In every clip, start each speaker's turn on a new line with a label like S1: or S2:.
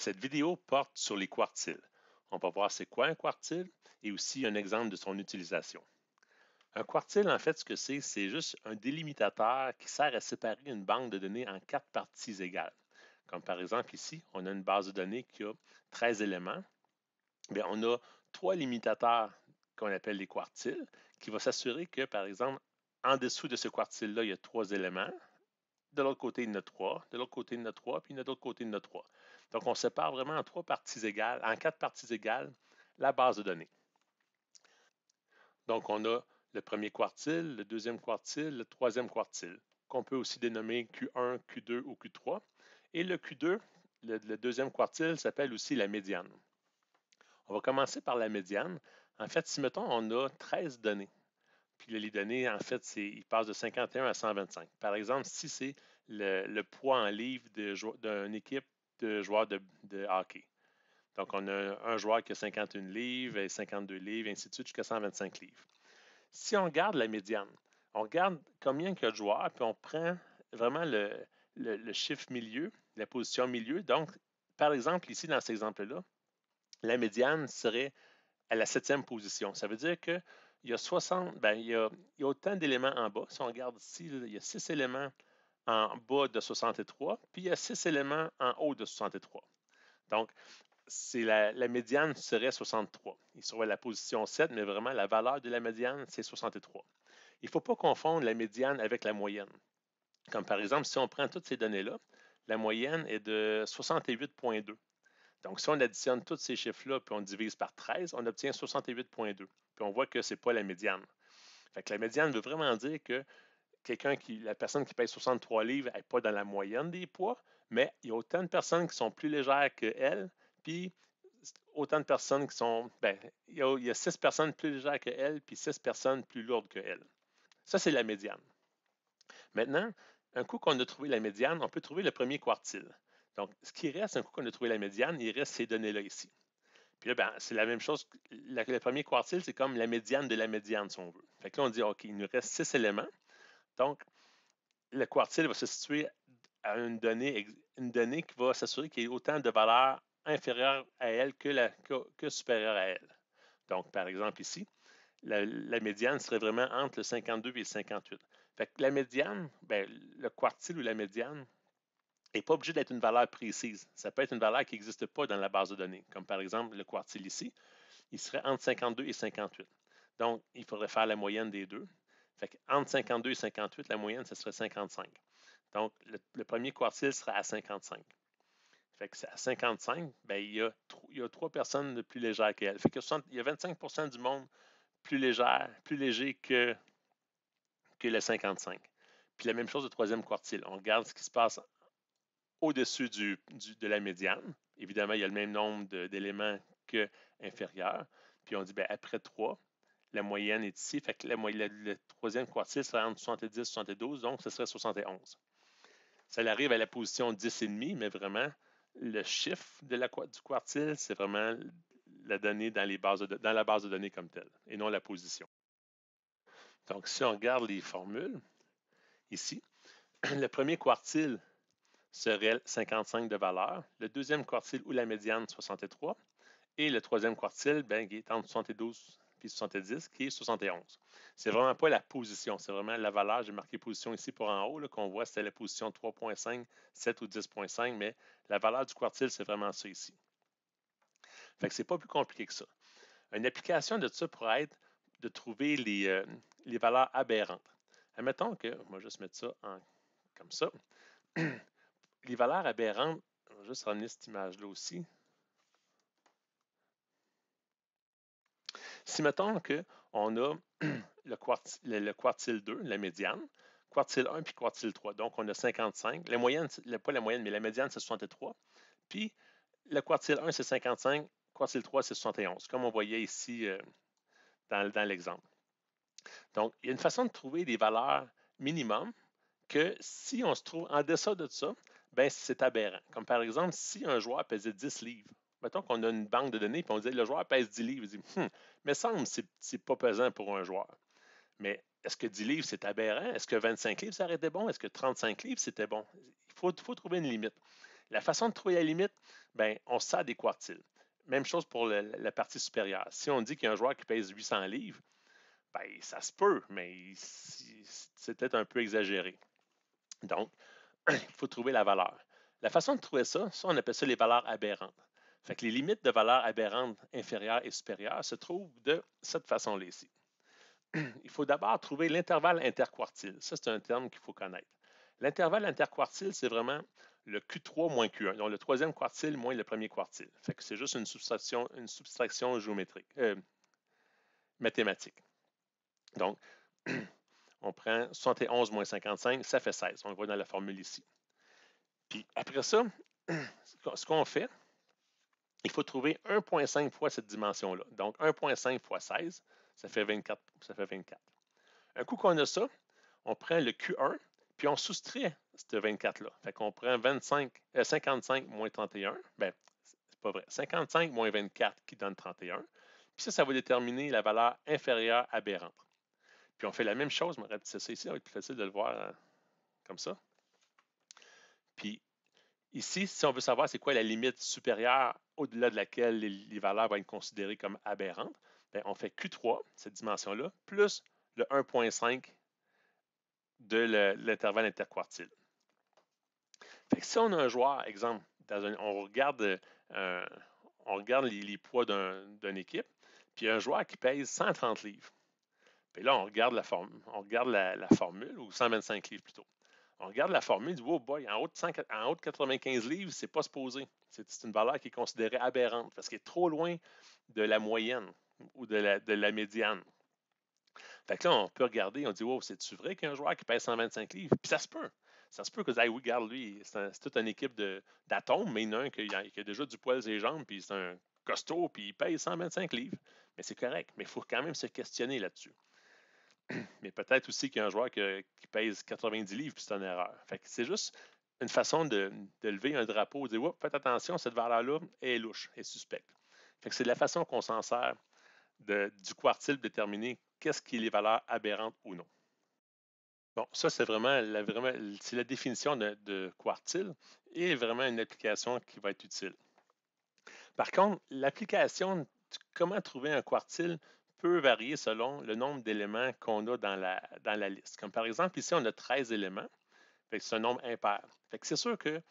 S1: Cette vidéo porte sur les quartiles. On va voir c'est quoi un quartile et aussi un exemple de son utilisation. Un quartile, en fait, ce que c'est juste un délimitateur qui sert à séparer une banque de données en 4 parties égales. Comme par exemple ici, on a une base de données qui a 13 éléments. Bien, on a 3 limitateurs qu'on appelle les quartiles qui vont s'assurer que, par exemple, en dessous de ce quartile-là, il y a 3 éléments. De l'autre côté, il y en a 3. De l'autre côté, il y en a 3. Puis de l'autre côté, il y en a 3. Donc, on sépare vraiment en 3 parties égales, en 4 parties égales, la base de données. Donc, on a le premier quartile, le deuxième quartile, le troisième quartile, qu'on peut aussi dénommer Q1, Q2 ou Q3. Et le Q2, le deuxième quartile, s'appelle aussi la médiane. On va commencer par la médiane. En fait, si, mettons, on a 13 données, puis les données, en fait, ils passent de 51 à 125. Par exemple, si c'est le poids en livres d'une équipe de joueurs de hockey. Donc, on a un joueur qui a 51 livres, et 52 livres, et ainsi de suite, jusqu'à 125 livres. Si on regarde la médiane, on regarde combien il y a de joueurs, puis on prend vraiment le chiffre milieu, la position milieu. Donc, par exemple, ici, dans cet exemple-là, la médiane serait à la 7e position. Ça veut dire qu'il y a 60, il y a autant d'éléments en bas. Si on regarde ici, il y a 6 éléments en bas de 63, puis il y a 6 éléments en haut de 63. Donc, la médiane serait 63. Il serait à la position 7, mais vraiment, la valeur de la médiane, c'est 63. Il ne faut pas confondre la médiane avec la moyenne. Comme par exemple, si on prend toutes ces données-là, la moyenne est de 68,2. Donc, si on additionne tous ces chiffres-là, puis on divise par 13, on obtient 68,2. Puis on voit que ce n'est pas la médiane. Fait que la médiane veut vraiment dire que la personne qui pèse 63 livres n'est pas dans la moyenne des poids, mais il y a autant de personnes qui sont plus légères qu'elle, puis autant de personnes qui sont, il y a 6 personnes plus légères qu'elle, puis 6 personnes plus lourdes qu'elle. Ça, c'est la médiane. Maintenant, un coup qu'on a trouvé la médiane, on peut trouver le premier quartile. Donc, ce qui reste, un coup qu'on a trouvé la médiane, il reste ces données-là ici. Puis là, c'est la même chose. Le premier quartile, c'est comme la médiane de la médiane, si on veut. Fait que là, on dit, OK, il nous reste 6 éléments. Donc, le quartile va se situer à une donnée qui va s'assurer qu'il y ait autant de valeurs inférieures à elle que supérieures à elle. Donc, par exemple, ici, la médiane serait vraiment entre le 52 et le 58. Fait que la médiane, le quartile ou la médiane n'est pas obligé d'être une valeur précise. Ça peut être une valeur qui n'existe pas dans la base de données, comme par exemple le quartile ici, il serait entre 52 et 58. Donc, il faudrait faire la moyenne des deux. Fait que entre 52 et 58, la moyenne, ce serait 55. Donc, le premier quartile sera à 55. Fait que à 55, il y a 3 personnes de plus légères qu'elle. Fait que il y a 25% du monde plus léger que le 55. Puis la même chose au troisième quartile. On regarde ce qui se passe au-dessus de la médiane. Évidemment, il y a le même nombre d'éléments qu'inférieur. Puis on dit, après 3, la moyenne est ici. Fait que le troisième quartile serait entre 70 et 72, donc ce serait 71. Ça arrive à la position 10,5, mais vraiment, le chiffre du quartile, c'est vraiment la donnée dans la base de données comme telle, et non la position. Donc, si on regarde les formules, ici, le premier quartile serait 55 de valeur, le deuxième quartile ou la médiane 63, et le troisième quartile, qui est entre 72 et 70, qui est 71. C'est vraiment pas la position, c'est vraiment la valeur. J'ai marqué position ici pour en haut, qu'on voit, c'était la position 3.5, 7 ou 10.5, mais la valeur du quartile, c'est vraiment ça ici. Fait que c'est pas plus compliqué que ça. Une application de ça pourrait être de trouver les valeurs aberrantes. Admettons que, on va juste mettre ça comme ça. Les valeurs aberrantes, on va juste ramener cette image-là aussi. Si mettons qu'on a le quartile 2, la médiane, quartile 1 puis quartile 3, donc on a 55. La moyenne, pas la moyenne, mais la médiane, c'est 63. Puis le quartile 1, c'est 55. Quartile 3, c'est 71, comme on voyait ici dans l'exemple. Donc, il y a une façon de trouver des valeurs minimum que si on se trouve en deçà de ça, c'est aberrant. Comme par exemple, si un joueur pesait 10 livres, mettons qu'on a une banque de données et on dit le joueur pèse 10 livres, il dit mais semble que c'est pas pesant pour un joueur. Mais est-ce que 10 livres, c'est aberrant? Est-ce que 25 livres, ça aurait été bon? Est-ce que 35 livres, c'était bon? Il faut trouver une limite. La façon de trouver la limite, ben, on se sert des quartiles. Même chose pour la partie supérieure. Si on dit qu'il y a un joueur qui pèse 800 livres, ben, ça se peut, mais c'est peut-être un peu exagéré. Donc, il faut trouver la valeur. La façon de trouver ça, on appelle ça les valeurs aberrantes. Fait que les limites de valeurs aberrantes inférieures et supérieures se trouvent de cette façon-là ici. Il faut d'abord trouver l'intervalle interquartile. Ça, c'est un terme qu'il faut connaître. L'intervalle interquartile, c'est vraiment le Q3 moins Q1, donc le troisième quartile moins le premier quartile. Fait que c'est juste une subtraction géométrique, mathématique. Donc, on prend 71 moins 55, ça fait 16. On le voit dans la formule ici. Puis après ça, ce qu'on fait, il faut trouver 1,5 fois cette dimension-là. Donc, 1,5 fois 16, ça fait 24. Un coup qu'on a ça, on prend le Q1, puis on soustrait ce 24-là. Fait qu'on prend 55 moins 31. Ben, c'est pas vrai. 55 moins 24 qui donne 31. Puis ça va déterminer la valeur inférieure aberrante. Puis on fait la même chose, on rapetisser ça ici, ça va être plus facile de le voir comme ça. Puis ici, si on veut savoir c'est quoi la limite supérieure au-delà de laquelle les valeurs vont être considérées comme aberrantes, bien, on fait Q3, cette dimension-là, plus le 1,5 de l'intervalle interquartile. Fait que si on a un joueur, exemple, on regarde les poids d'une équipe, puis un joueur qui pèse 130 livres. Puis là, on regarde la formule, ou 125 livres plutôt. On regarde la formule, on dit, oh boy, en haut de 95 livres, c'est pas supposé. C'est une valeur qui est considérée aberrante parce qu'elle est trop loin de la moyenne ou de la médiane. Fait que là, on peut regarder, on dit, wow, c'est-tu vrai qu'il y a un joueur qui pèse 125 livres? Puis ça se peut. Ça se peut que vous dites, oui, regarde, lui, c'est toute une équipe d'atomes, mais il y en a un qui a déjà du poil sur les jambes, puis c'est un costaud, puis il pèse 125 livres. Mais c'est correct, mais il faut quand même se questionner là-dessus. Mais peut-être aussi qu'il y a un joueur qui pèse 90 livres, puis c'est une erreur. Fait que c'est juste une façon de lever un drapeau, de dire, oh, faites attention, cette valeur-là est louche, est suspecte. Fait que c'est de la façon qu'on s'en sert du quartile pour déterminer qu'est-ce qui est les valeurs aberrantes ou non. Bon, ça, c'est vraiment la définition de quartile et vraiment une application qui va être utile. Par contre, l'application, comment trouver un quartile peut varier selon le nombre d'éléments qu'on a dans la liste. Comme par exemple, ici, on a 13 éléments. C'est un nombre impair. C'est sûr que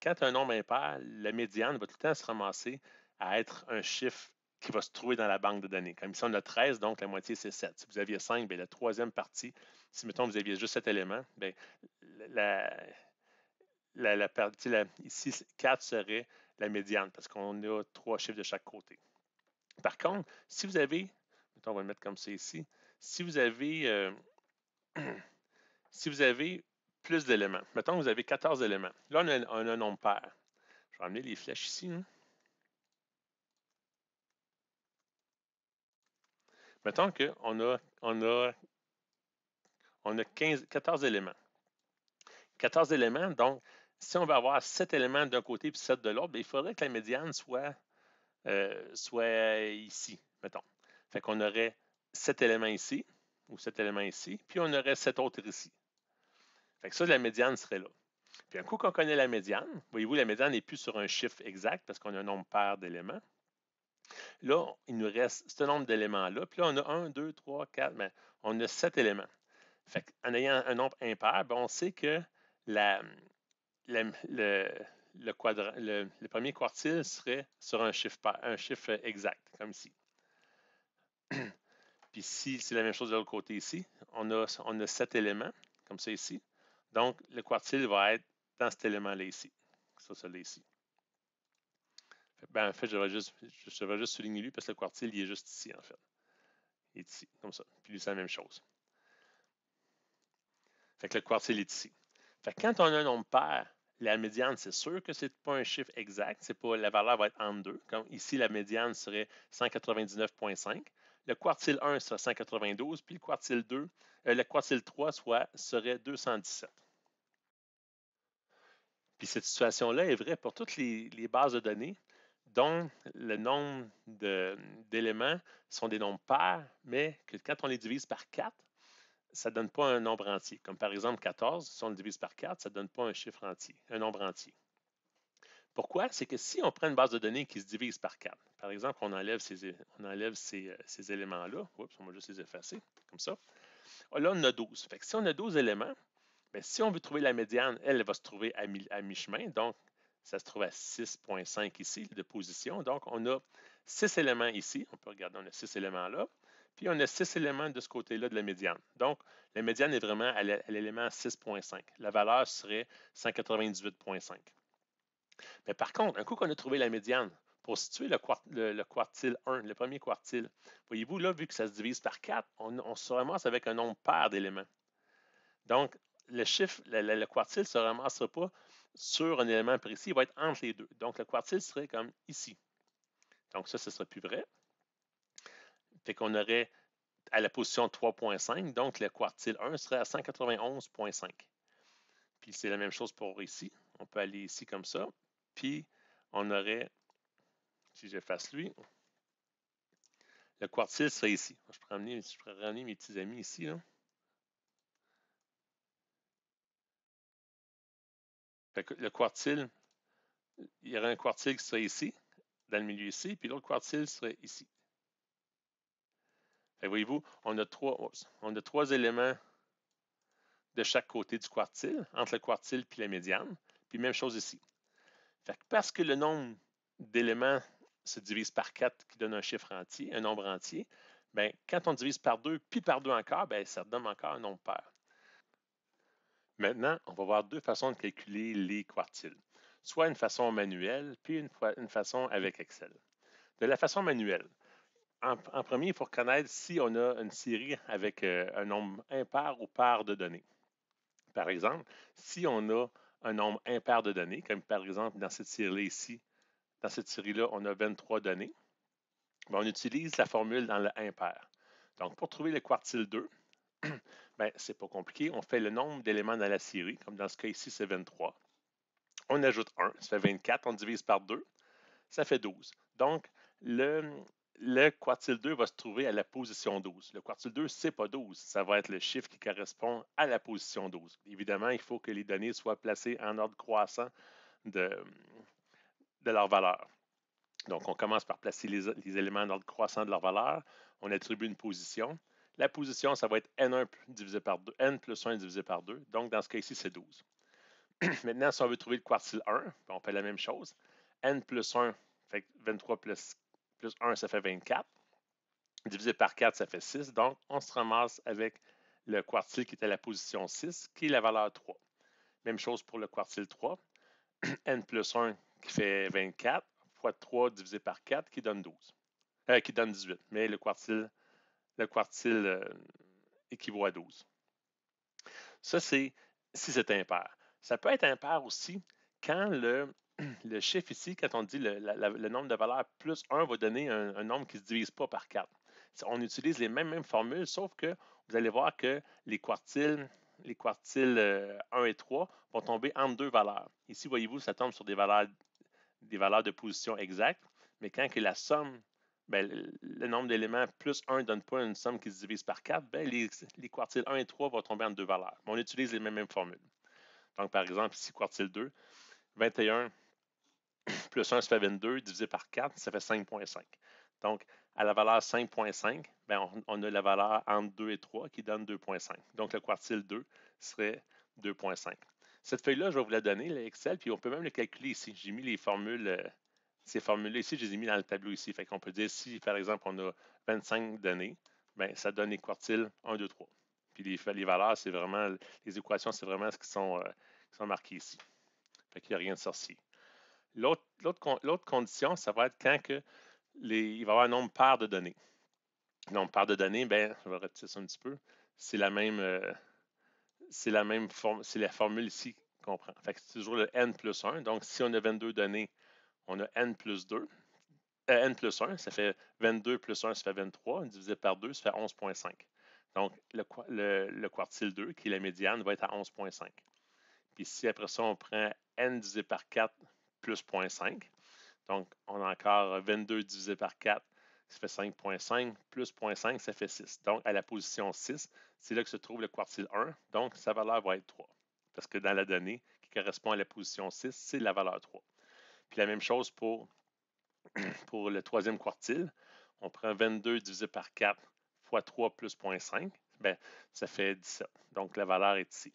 S1: quand tu as un nombre impair, la médiane va tout le temps se ramasser à être un chiffre qui va se trouver dans la banque de données. Comme ici, on a 13, donc la moitié, c'est 7. Si vous aviez 5, bien, la troisième partie, si, mettons, vous aviez juste 7 éléments, bien, la partie ici, 4 serait la médiane parce qu'on a 3 chiffres de chaque côté. Par contre, si vous avez, mettons, on va le mettre comme ça ici, si vous avez plus d'éléments, mettons que vous avez 14 éléments, là, on a un nombre pair. Je vais amener les flèches ici. Hein. Mettons qu'on a 14 éléments. 14 éléments, donc, si on veut avoir 7 éléments d'un côté et 7 de l'autre, il faudrait que la médiane soit ici, mettons. Fait qu'on aurait 7 éléments ici, ou 7 éléments ici, puis on aurait 7 autres ici. Fait que ça, la médiane serait là. Puis un coup qu'on connaît la médiane, voyez-vous, la médiane n'est plus sur un chiffre exact parce qu'on a un nombre pair d'éléments. Là, il nous reste ce nombre d'éléments-là. Puis là, on a 1, 2, 3, 4, mais on a 7 éléments. Fait qu'en ayant un nombre impair, on sait que le premier quartile serait sur un chiffre exact, comme ici. Puis ici, c'est la même chose de l'autre côté ici. On a 7 éléments, comme ça ici. Donc, le quartile va être dans cet élément-là ici. Ça là ici. Ben, en fait, je vais juste souligner lui parce que le quartile, il est juste ici, en fait. Il est ici, comme ça. Puis lui, c'est la même chose. Fait que le quartile est ici. Fait que quand on a un nombre pair, la médiane, c'est sûr que ce n'est pas un chiffre exact. La valeur va être entre deux. Comme ici, la médiane serait 199,5. Le quartile 1 serait 192, puis le quartile 3 serait 217. Puis cette situation-là est vraie pour toutes les bases de données dont le nombre d'éléments sont des nombres pairs, mais que quand on les divise par 4, ça ne donne pas un nombre entier. Comme par exemple 14, si on le divise par 4, ça ne donne pas un chiffre entier, un nombre entier. Pourquoi? C'est que si on prend une base de données qui se divise par 4, par exemple, on enlève ces éléments-là. Oups, on va juste les effacer, comme ça. Là, on a 12. Fait que si on a 12 éléments, bien, si on veut trouver la médiane, elle va se trouver à mi-chemin. Donc, ça se trouve à 6,5 ici de position. Donc, on a 6 éléments ici. On peut regarder, on a 6 éléments là. Puis, on a 6 éléments de ce côté-là de la médiane. Donc, la médiane est vraiment à l'élément 6,5. La valeur serait 198,5. Mais par contre, un coup qu'on a trouvé la médiane, pour situer le quartile 1, le premier quartile, voyez-vous, là, vu que ça se divise par 4, on se ramasse avec un nombre pair d'éléments. Donc, le chiffre, le quartile ne se ramassera pas sur un élément précis, il va être entre les deux. Donc, le quartile serait comme ici. Donc, ça, ce ne sera plus vrai. Fait qu'on aurait à la position 3,5, donc le quartile 1 serait à 191,5. Puis, c'est la même chose pour ici. On peut aller ici comme ça. Puis, on aurait, si j'efface lui, le quartile serait ici. Je pourrais ramener mes petits amis ici, là. Fait que le quartile, il y aurait un quartile qui serait ici, dans le milieu ici, puis l'autre quartile serait ici. Fait que voyez-vous, on a trois éléments de chaque côté du quartile, entre le quartile et la médiane. Puis même chose ici. Fait que parce que le nombre d'éléments se divise par 4 qui donne un chiffre entier, un nombre entier, bien, quand on divise par 2, puis par 2 encore, bien, ça donne encore un nombre pair. Maintenant, on va voir deux façons de calculer les quartiles. Soit une façon manuelle, puis une façon avec Excel. De la façon manuelle, en premier, il faut reconnaître si on a une série avec un nombre impair ou pair de données. Par exemple, si on a un nombre impair de données, comme par exemple dans cette série-là ici, dans cette série-là, on a 23 données, bien, on utilise la formule dans le impair. Donc, pour trouver le quartile 2, ben, c'est pas compliqué. On fait le nombre d'éléments dans la série, comme dans ce cas ici, c'est 23. On ajoute 1, ça fait 24, on divise par 2, ça fait 12. Donc, le quartile 2 va se trouver à la position 12. Le quartile 2, c'est pas 12, ça va être le chiffre qui correspond à la position 12. Évidemment, il faut que les données soient placées en ordre croissant de leur valeur. Donc, on commence par placer les éléments en ordre croissant de leur valeur. On attribue une position. La position, ça va être n1 divisé par 2, n plus 1 divisé par 2. Donc, dans ce cas ici, c'est 12. Maintenant, si on veut trouver le quartile 1, on fait la même chose. N plus 1, fait 23 plus 1, ça fait 24. Divisé par 4, ça fait 6. Donc, on se ramasse avec le quartile qui est à la position 6, qui est la valeur 3. Même chose pour le quartile 3. N plus 1 qui fait 24 fois 3 divisé par 4 qui donne 12. Qui donne 18. Mais le quartile équivaut à 12. Ça, c'est si c'est impair. Ça peut être impair aussi quand le chiffre ici, quand on dit le nombre de valeurs plus 1 va donner un nombre qui ne se divise pas par 4. On utilise les mêmes formules, sauf que vous allez voir que les quartiles 1 et 3 vont tomber entre deux valeurs. Ici, voyez-vous, ça tombe sur des valeurs de position exactes, mais quand que la somme, ben, le nombre d'éléments plus 1 ne donne pas une somme qui se divise par 4, ben, les quartiles 1 et 3 vont tomber en deux valeurs. Mais on utilise les mêmes formules. Donc, par exemple, ici, quartile 2, 21 plus 1, ça fait 22, divisé par 4, ça fait 5,5. Donc, à la valeur 5,5, ben, on a la valeur entre 2 et 3 qui donne 2,5. Donc, le quartile 2 serait 2,5. Cette feuille-là, je vais vous la donner, l'Excel, puis on peut même le calculer ici. J'ai mis les formules, ces formules-là ici, je les ai mis dans le tableau ici. Fait qu'on peut dire si, par exemple, on a 25 données, ben, ça donne les quartiles 1, 2, 3. Puis les valeurs, c'est vraiment, les équations, c'est vraiment ce qui sont marquées ici. Fait qu'il n'y a rien de sorcier. L'autre condition, ça va être quand que il va y avoir un nombre pair de données. Le nombre pair de données, ben, je vais retirer ça un petit peu. C'est la formule ici qu'on prend. Fait que c'est toujours le n plus 1. Donc, si on a 22 données, on a n plus 2. N plus 1, ça fait 22 plus 1, ça fait 23. Divisé par 2, ça fait 11,5. Donc, le quartile 2, qui est la médiane, va être à 11,5. Puis si après ça, on prend n divisé par 4 plus 0,5, donc on a encore 22 divisé par 4, ça fait 5,5, plus 0,5, ça fait 6. Donc, à la position 6, c'est là que se trouve le quartile 1, donc sa valeur va être 3. Parce que dans la donnée qui correspond à la position 6, c'est la valeur 3. Puis la même chose pour le troisième quartile. On prend 22 divisé par 4 fois 3 plus 0,5. Bien, ça fait 17. Donc, la valeur est ici.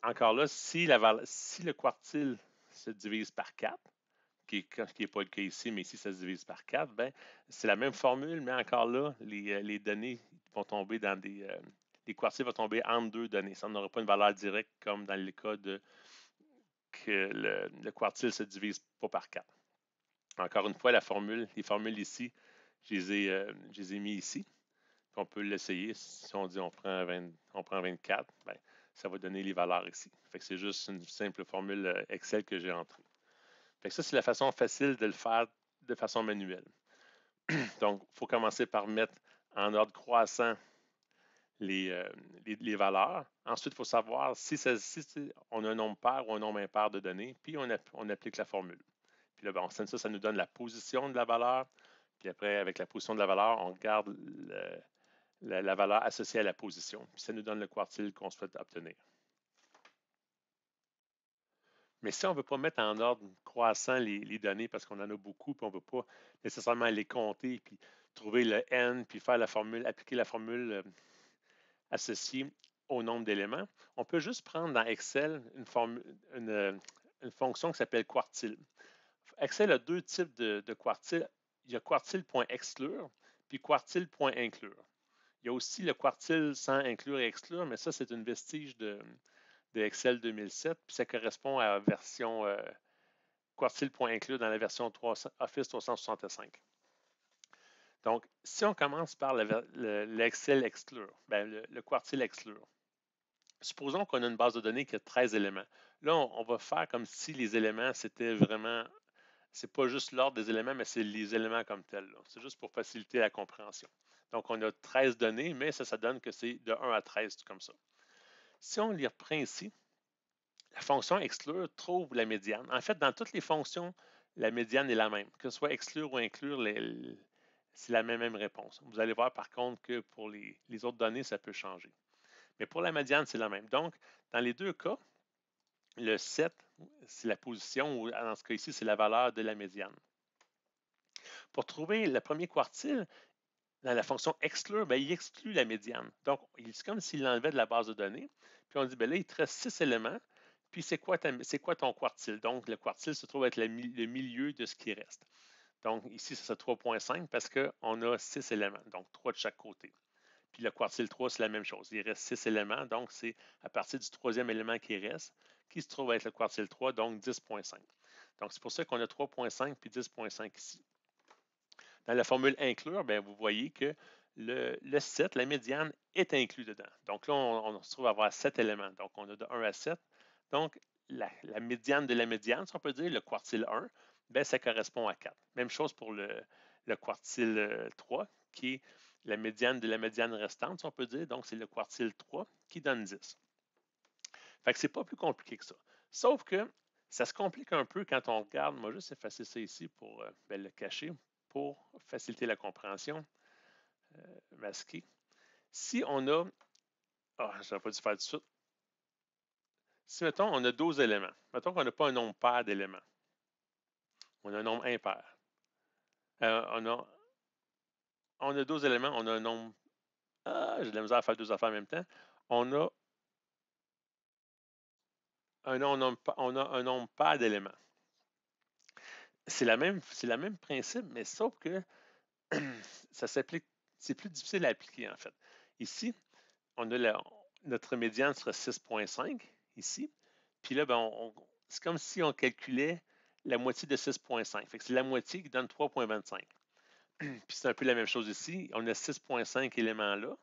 S1: Encore là, si le quartile se divise par 4, qui n'est pas le cas ici, mais ici, ça se divise par 4, ben, c'est la même formule, mais encore là, les données vont tomber dans les quartiles vont tomber entre deux données. Ça n'aura pas une valeur directe comme dans le cas que le quartile se divise pas par 4. Encore une fois, les formules ici, je les ai mis ici. Puis on peut l'essayer. Si on dit on prend 24, ben, ça va donner les valeurs ici. Fait que c'est juste une simple formule Excel que j'ai entrée. Fait que ça, c'est la façon facile de le faire de façon manuelle. Donc, il faut commencer par mettre en ordre croissant les valeurs. Ensuite, il faut savoir si on a un nombre pair ou un nombre impair de données, puis on applique la formule. Puis là, ça nous donne la position de la valeur. Puis après, avec la position de la valeur, on regarde la valeur associée à la position. Puis ça nous donne le quartile qu'on souhaite obtenir. Mais si on ne veut pas mettre en ordre croissant les données parce qu'on en a beaucoup, puis on ne veut pas nécessairement les compter, puis trouver le n, puis faire la formule, appliquer la formule associée au nombre d'éléments, on peut juste prendre dans Excel une fonction qui s'appelle quartile. Excel a deux types de quartile. Il y a quartile.exclure puis quartile.inclure. Il y a aussi le quartile sans inclure et exclure, mais ça, c'est une vestige de Excel 2007, puis ça correspond à la version quartile.inclure dans la version Office 365. Donc, si on commence par l'Excel exclure, ben, le quartile exclure, supposons qu'on a une base de données qui a 13 éléments. Là, on va faire comme si les éléments, c'était vraiment, c'est pas juste l'ordre des éléments, mais c'est les éléments comme tels. C'est juste pour faciliter la compréhension. Donc, on a 13 données, mais ça donne que c'est de 1 à 13, comme ça. Si on les reprend ici, la fonction exclure trouve la médiane. En fait, dans toutes les fonctions, la médiane est la même. Que ce soit exclure ou inclure, c'est la même réponse. Vous allez voir par contre que pour les autres données, ça peut changer. Mais pour la médiane, c'est la même. Donc, dans les deux cas, le 7, c'est la position, ou dans ce cas ici, c'est la valeur de la médiane. Pour trouver le premier quartile, dans la fonction exclure, ben, il exclut la médiane. Donc, c'est comme s'il l'enlevait de la base de données. Puis on dit, ben là, il te reste 6 éléments. Puis c'est quoi ton quartile? Donc, le quartile se trouve être le milieu de ce qui reste. Donc, ici, ça c'est 3,5 parce qu'on a 6 éléments, donc 3 de chaque côté. Puis le quartile 3, c'est la même chose. Il reste 6 éléments, donc c'est à partir du troisième élément qui reste, qui se trouve être le quartile 3, donc 10,5. Donc, c'est pour ça qu'on a 3,5 puis 10,5 ici. Dans la formule inclure, bien, vous voyez que le 7, la médiane, est inclus dedans. Donc là, on se trouve à avoir 7 éléments. Donc, on a de 1 à 7. Donc, la médiane de la médiane, si on peut dire, le quartile 1, bien, ça correspond à 4. Même chose pour le quartile 3, qui est la médiane de la médiane restante, si on peut dire. Donc, c'est le quartile 3 qui donne 10. Fait que c'est pas plus compliqué que ça. Sauf que ça se complique un peu quand on regarde. Moi, juste effacer ça ici pour le cacher, pour faciliter la compréhension. Masquer. Si on a... Ah, j'aurais pas dû faire tout de suite. Si, mettons, on a 12 éléments. Mettons qu'on n'a pas un nombre pair d'éléments. On a un nombre impair. On a 12 éléments, on a un nombre... Ah, j'ai de la misère à faire deux affaires en même temps. On a un nombre pair d'éléments. C'est le même principe, mais sauf que ça s'applique, c'est plus difficile à appliquer en fait. Ici, on a notre médiane serait 6,5 ici. Puis là, ben, c'est comme si on calculait la moitié de 6,5. Fait que c'est la moitié qui donne 3,25. Puis c'est un peu la même chose ici. On a 6,5 éléments là.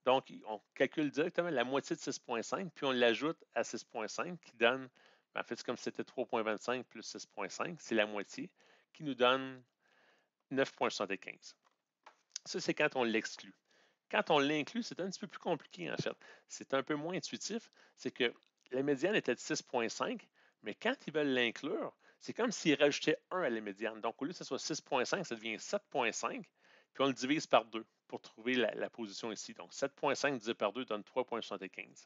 S1: Donc, on calcule directement la moitié de 6,5, puis on l'ajoute à 6,5 qui donne, en fait, c'est comme si c'était 3,25 plus 6,5, c'est la moitié, qui nous donne 9,75. Ça, c'est quand on l'exclut. Quand on l'inclut, c'est un petit peu plus compliqué, en fait. C'est un peu moins intuitif. C'est que la médiane était de 6,5, mais quand ils veulent l'inclure, c'est comme s'ils rajoutaient 1 à la médiane. Donc, au lieu que ce soit 6,5, ça devient 7,5, puis on le divise par 2 pour trouver la position ici. Donc, 7,5 divisé par 2 donne 3,75.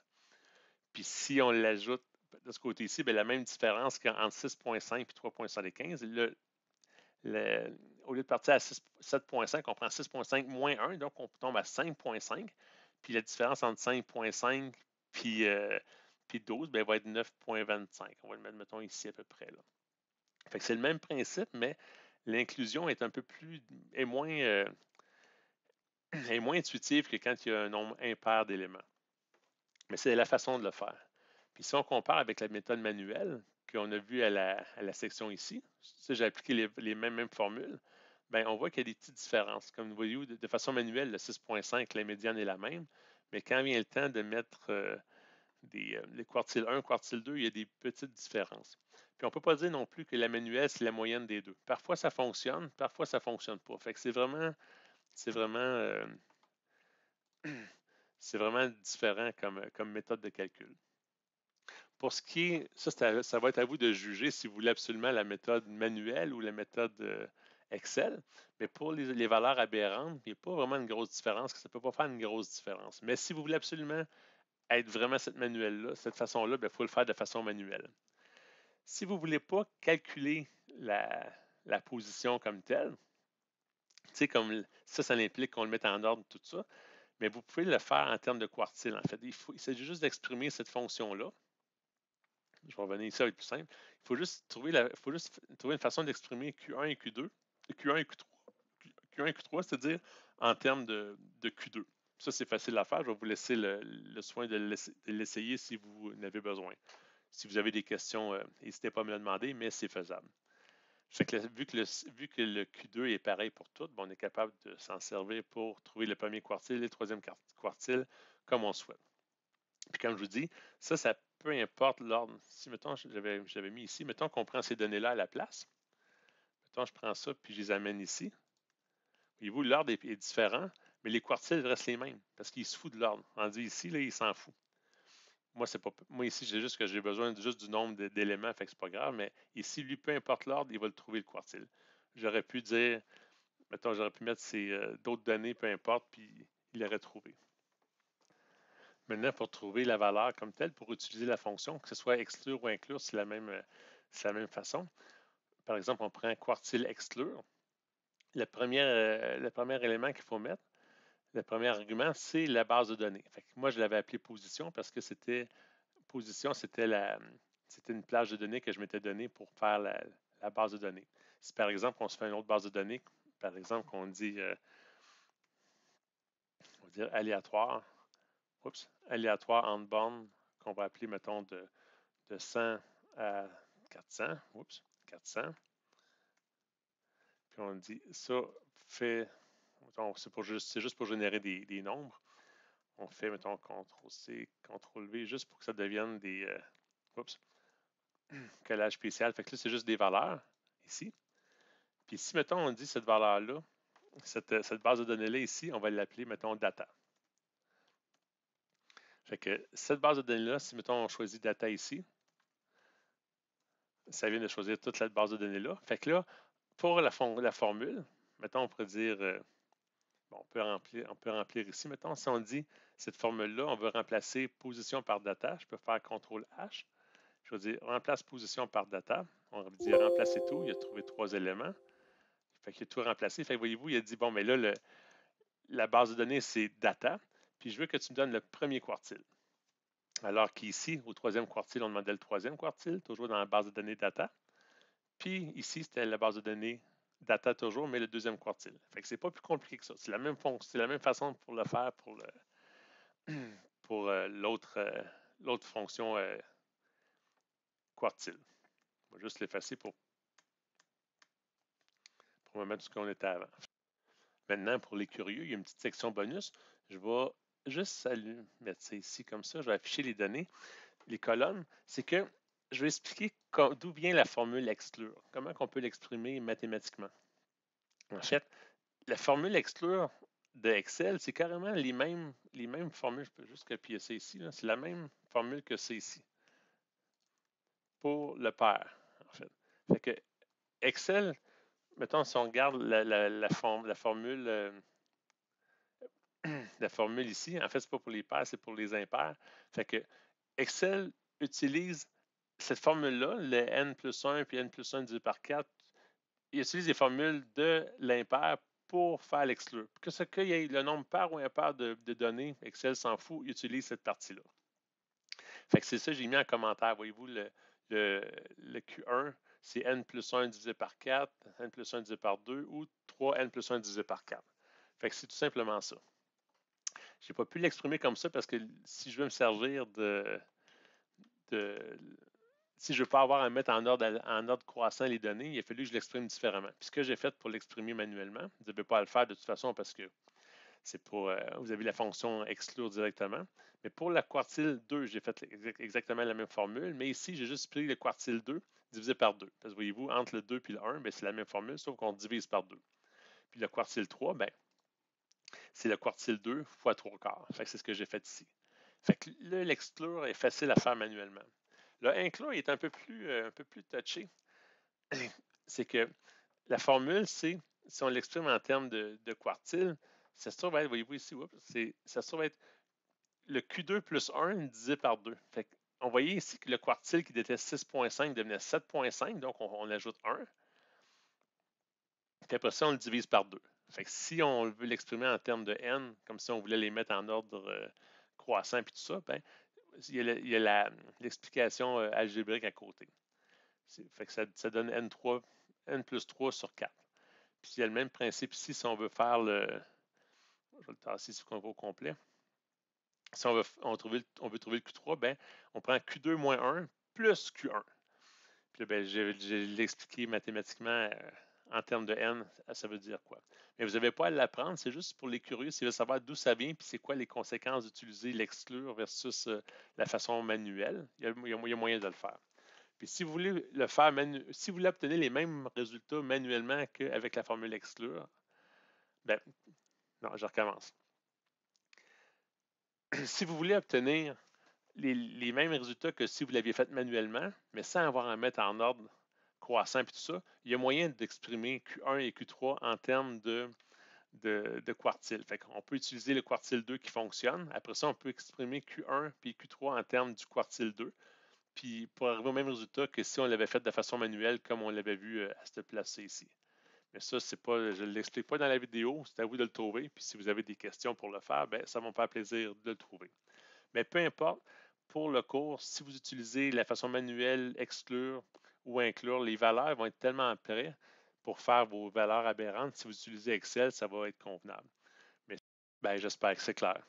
S1: Puis si on l'ajoute de ce côté ici, bien, la même différence qu'entre 6,5 et 3,75. Au lieu de partir à 7,5, on prend 6,5 moins 1, donc on tombe à 5,5. Puis la différence entre 5,5 puis 12 bien, va être 9,25. On va le mettre, mettons, ici à peu près. Là. Fait que c'est le même principe, mais l'inclusion est un peu plus est moins intuitive que quand il y a un nombre impair d'éléments. Mais c'est la façon de le faire. Puis si on compare avec la méthode manuelle qu'on a vue à la section ici, si j'ai appliqué les mêmes formules, bien, on voit qu'il y a des petites différences. Comme vous voyez, de façon manuelle, le 6,5, la médiane est la même, mais quand vient le temps de mettre les quartiles 1, quartile 2, il y a des petites différences. Puis on ne peut pas dire non plus que la manuelle, c'est la moyenne des deux. Parfois, ça fonctionne, parfois, ça ne fonctionne pas. Fait que c'est vraiment c'est vraiment différent comme méthode de calcul. Pour ce qui est, ça va être à vous de juger si vous voulez absolument la méthode manuelle ou la méthode Excel. Mais pour les valeurs aberrantes, il n'y a pas vraiment une grosse différence, ça ne peut pas faire une grosse différence. Mais si vous voulez absolument être vraiment cette manuelle-là, cette façon-là, il faut le faire de façon manuelle. Si vous ne voulez pas calculer la position comme telle, comme ça implique qu'on le mette en ordre, tout ça, mais vous pouvez le faire en termes de quartile, en fait. Il s'agit juste d'exprimer cette fonction-là. Je vais revenir ici, ça va être plus simple. Il faut juste trouver une façon d'exprimer Q1 et Q2, Q1 et Q3. Q1 et Q3, c'est-à-dire en termes de Q2. Ça, c'est facile à faire. Je vais vous laisser le soin de l'essayer si vous en avez besoin. Si vous avez des questions, n'hésitez pas à me le demander, mais c'est faisable. Fait que vu que le Q2 est pareil pour tout, on est capable de s'en servir pour trouver le premier quartile et le troisième quartile comme on souhaite. Puis comme je vous dis, ça peu importe l'ordre. Si, mettons, j'avais mis ici, mettons qu'on prend ces données-là à la place. Mettons, je prends ça, puis je les amène ici. Voyez-vous, l'ordre est différent, mais les quartiles restent les mêmes, parce qu'il se fout de l'ordre. On dit ici, là, il s'en fout. Moi, ici, j'ai juste que j'ai besoin juste du nombre d'éléments, fait que c'est pas grave, mais ici, lui, peu importe l'ordre, il va le trouver, le quartile. J'aurais pu dire, mettons, j'aurais pu mettre d'autres données, peu importe, puis il l'aurait trouvé. Maintenant, pour trouver la valeur comme telle, pour utiliser la fonction, que ce soit exclure ou inclure, c'est la même façon. Par exemple, on prend quartile exclure. Le premier élément qu'il faut mettre, le premier argument, c'est la base de données. Fait que moi, je l'avais appelé position parce que c'était une plage de données que je m'étais donnée pour faire la base de données. Si par exemple, on se fait une autre base de données, par exemple, qu'on dit, on va dire aléatoire, aléatoire en borne, qu'on va appeler, mettons, de 100 à 400. 400. Puis on dit, ça fait, c'est juste pour générer des nombres. On fait, mettons, CTRL-C, CTRL-V, juste pour que ça devienne des, collage spécial. Fait que là, c'est juste des valeurs, ici. Puis si, mettons, on dit cette valeur-là, cette base de données-là ici, on va l'appeler, mettons, data. Fait que cette base de données-là, si, mettons, on choisit data ici, ça vient de choisir toute la base de données-là. Fait que là, pour la formule, mettons, on pourrait dire, on peut remplir ici, mettons, si on dit cette formule-là, on veut remplacer position par data, je peux faire CTRL-H. Je vais dire remplace position par data. On va dire remplacer tout. Il a trouvé 3 éléments. Fait qu'il a tout remplacé. Fait que voyez-vous, il a dit, bon, mais là, la base de données, c'est data. Puis je veux que tu me donnes le premier quartile. Alors qu'ici, au troisième quartile, on demandait le troisième quartile, toujours dans la base de données data. Puis ici, c'était la base de données data toujours, mais le deuxième quartile. Fait que c'est pas plus compliqué que ça. C'est la même façon pour le faire pour l'autre fonction quartile. On va juste l'effacer pour me mettre ce qu'on était avant. Maintenant, pour les curieux, il y a une petite section bonus. Je vais juste mettre ça ici comme ça. Je vais afficher les données. Les colonnes, c'est que je vais expliquer d'où vient la formule exclure. Comment on peut l'exprimer mathématiquement. En fait, la formule exclure de Excel, c'est carrément les mêmes formules. Je peux juste copier ça ici. C'est la même formule que c'est ici. Pour le pair, en fait. Fait que Excel, mettons, si on regarde la formule la formule ici, en fait, c'est pas pour les pairs, c'est pour les impairs. Fait que Excel utilise cette formule-là, le n plus 1 puis n plus 1 divisé par 4, il utilise des formules de l'impair pour faire l'exclure. Que ce qu'il y ait le nombre pair ou impair de données, Excel s'en fout, il utilise cette partie-là. Fait que c'est ça que j'ai mis en commentaire. Voyez-vous, le Q1, c'est n plus 1 divisé par 4, n plus 1 divisé par 2 ou 3n plus 1 divisé par 4. Fait que c'est tout simplement ça. Je n'ai pas pu l'exprimer comme ça parce que si je veux me servir si je ne veux pas avoir à mettre en ordre croissant les données, il a fallu que je l'exprime différemment. Puis ce que j'ai fait pour l'exprimer manuellement, vous n'avez pas à le faire de toute façon parce que c'est pour, vous avez la fonction exclure directement. Mais pour la quartile 2, j'ai fait exactement la même formule, mais ici, j'ai juste pris le quartile 2 divisé par 2. Parce que voyez-vous, entre le 2 et le 1, c'est la même formule, sauf qu'on divise par 2. Puis le quartile 3, c'est le quartile 2 fois 3 quarts. Fait que c'est ce que j'ai fait ici. Fait que là, l'exclure est facile à faire manuellement. Le inclure est un peu plus touché. C'est que la formule, c'est, si on l'exprime en termes de quartile, ça se trouve être, voyez-vous ici, ça se trouve être le Q2 plus 1 divisé par 2. Fait on voyait ici que le quartile qui était 6,5 devenait 7,5, donc on ajoute 1. Puis après ça, on le divise par 2. Fait que si on veut l'exprimer en termes de n, comme si on voulait les mettre en ordre croissant et tout ça, il y a l'explication algébrique à côté. Fait que ça donne n plus 3 sur 4. Puis il y a le même principe ici si on veut faire je vais le tasser ici qu'on va au complet. Si on veut trouver le Q3, on prend Q2 moins 1 plus Q1. Puis là, je l'ai expliqué mathématiquement en termes de n, ça veut dire quoi. Mais vous n'avez pas à l'apprendre, c'est juste pour les curieux, s'ils veulent savoir d'où ça vient, puis c'est quoi les conséquences d'utiliser l'exclure versus la façon manuelle. Il y a moyen de le faire. Puis si vous voulez le faire si vous voulez obtenir les mêmes résultats manuellement qu'avec la formule exclure, non, je recommence. Si vous voulez obtenir les mêmes résultats que si vous l'aviez fait manuellement, mais sans avoir à mettre en ordre croissant et tout ça, il y a moyen d'exprimer Q1 et Q3 en termes de quartile. Fait qu'on peut utiliser le quartile 2 qui fonctionne. Après ça, on peut exprimer Q1 puis Q3 en termes du quartile 2. Puis pour arriver au même résultat que si on l'avait fait de façon manuelle comme on l'avait vu à cette place ici. Mais ça, je ne l'explique pas dans la vidéo, c'est à vous de le trouver. Puis si vous avez des questions pour le faire, ça va me faire plaisir de le trouver. Mais peu importe, pour le cours, si vous utilisez la façon manuelle, exclure ou inclure, les valeurs vont être tellement près pour faire vos valeurs aberrantes. Si vous utilisez Excel, ça va être convenable. Mais j'espère que c'est clair.